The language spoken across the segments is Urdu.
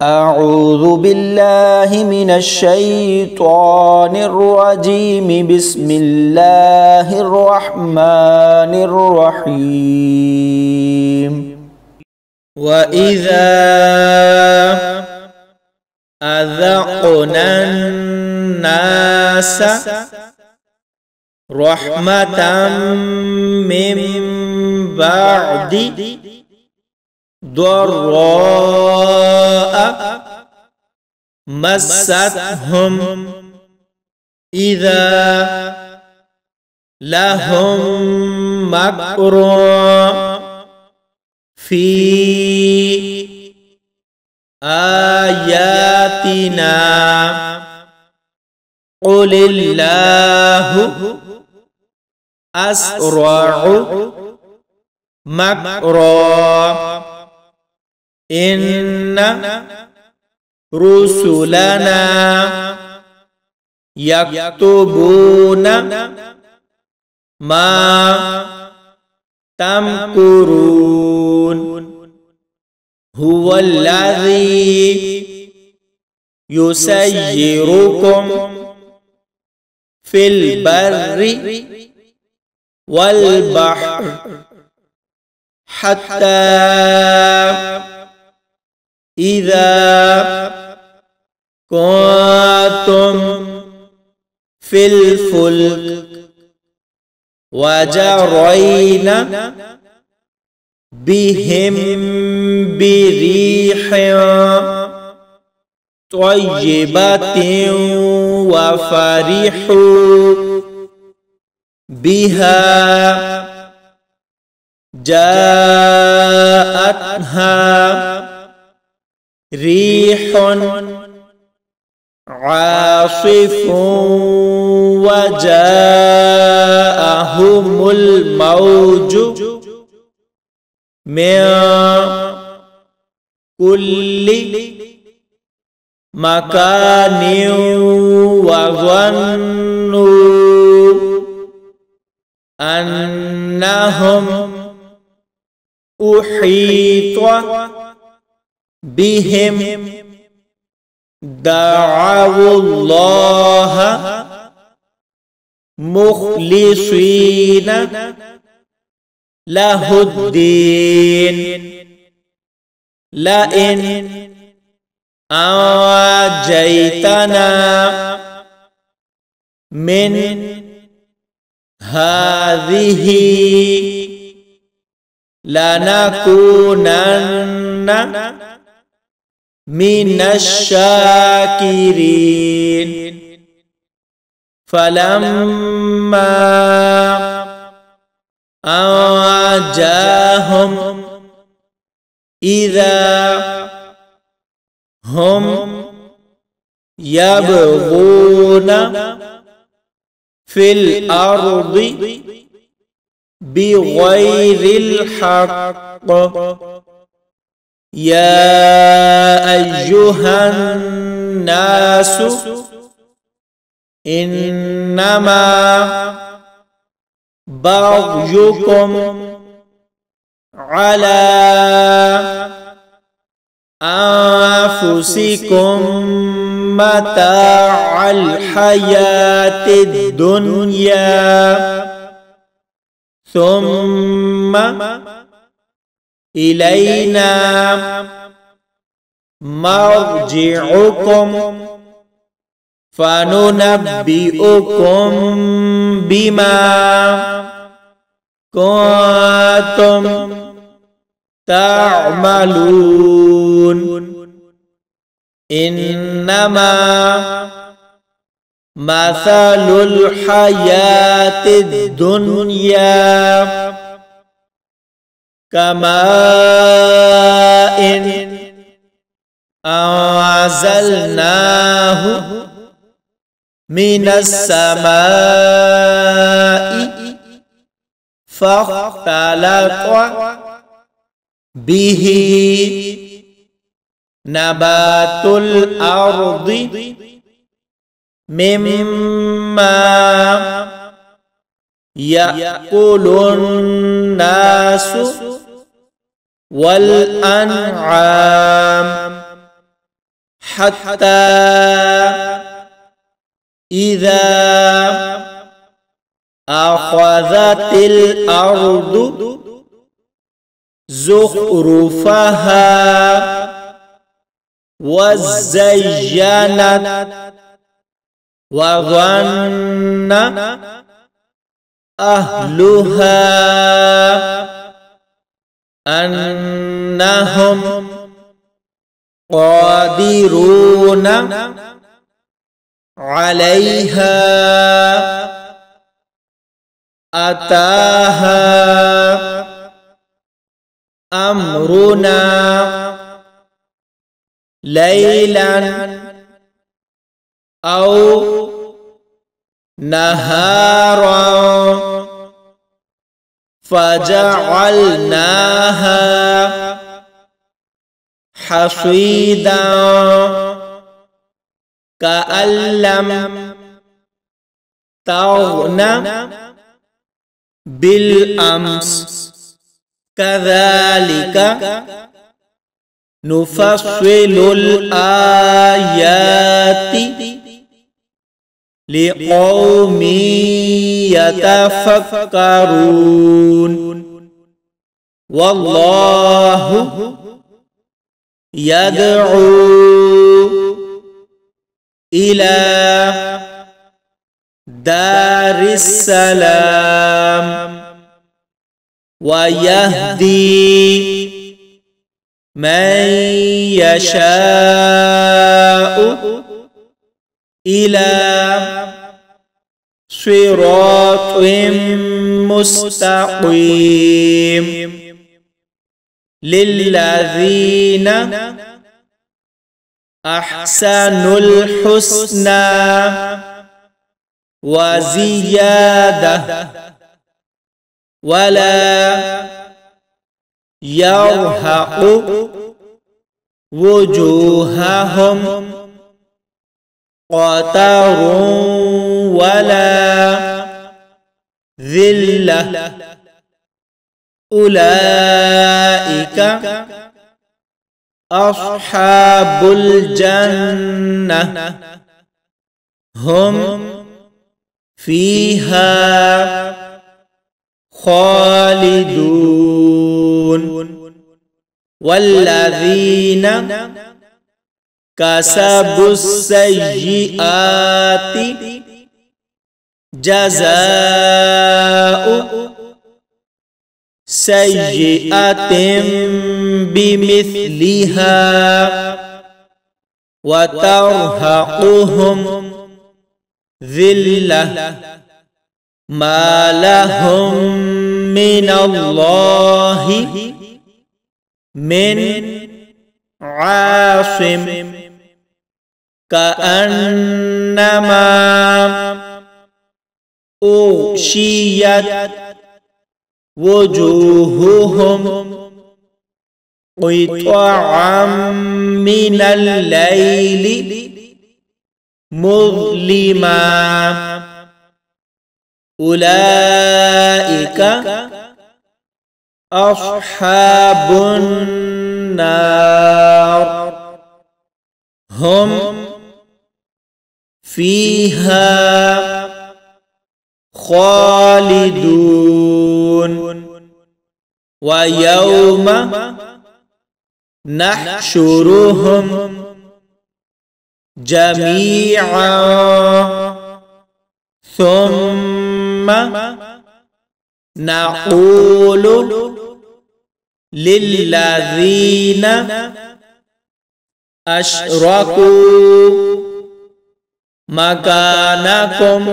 أعوذ بالله من الشيطان الرجيم بسم الله الرحمن الرحيم وإذا أذقنا الناس رحمة من بعد ضراء مستهم إذا لهم مكر في آياتنا قل الله أسرع مكرا إن رسلنا يكتبون ما تمكرون هو الذي يسيركم في البر والبحر حتى إذا كنتم في الفلك وجرين بهم بريح طيبة وفرحوا بها جاءتها ريح عاصف وجاءهم الموج من كل مكان وظنوا أنهم أحيط بهم دعوا الله مخلصين له الدين لئن أنجيتنا من هذه لنكونن من الشاكرين فلما أنجاهم إذا هم يبغون في الأرض بغير الحق يا أيها الناس إنما بغيكم على أنفسكم متاع الحياة الدنيا ثم إلينا مرجعكم فننبئكم بما كنتم تعملون إنما مثل الحياة الدنيا كماء أنزلناه من السماء فاختلط به نبات الأرض مما يأكل الناس والأنعام حتى إذا أخذت الأرض زخرفها وزينت وظن أهلها أنهم قادرون عليها أتاها أمرنا ليلا أو نهارا فجعلناها حصيدا كأن لم تغن بالأمس كذلك نفصل الآيات لقوم يتفكرون والله يدعو إلى دار السلام ويهدي من يشاء إلى صراط مستقيم للذين أحسنوا الحسنى وزيادة ولا يرهق وجوههم قتر ولا ذلة أولئك أصحاب الجنة هم فيها خالدون والذين كسبوا السيئات جزاء سيئة بمثلها وترهقهم ذلة ما لهم من الله من عاصم كأنما أغشيت وجوههم قطعا من الليل مظلما أولئك أصحاب النار هم فيها خالدون ويوم نحشرهم جميعا ثم نقول للذين أشركوا مكانكم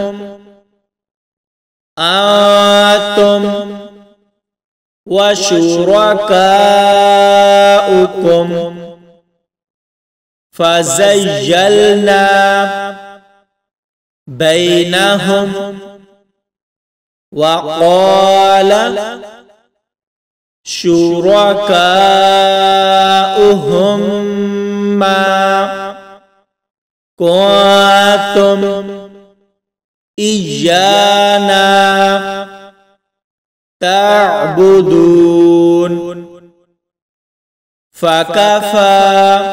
أنتم وشركاؤكم فزيلنا بينهم وقال شركاؤهم ما كنتم إيانا تعبدون فكفى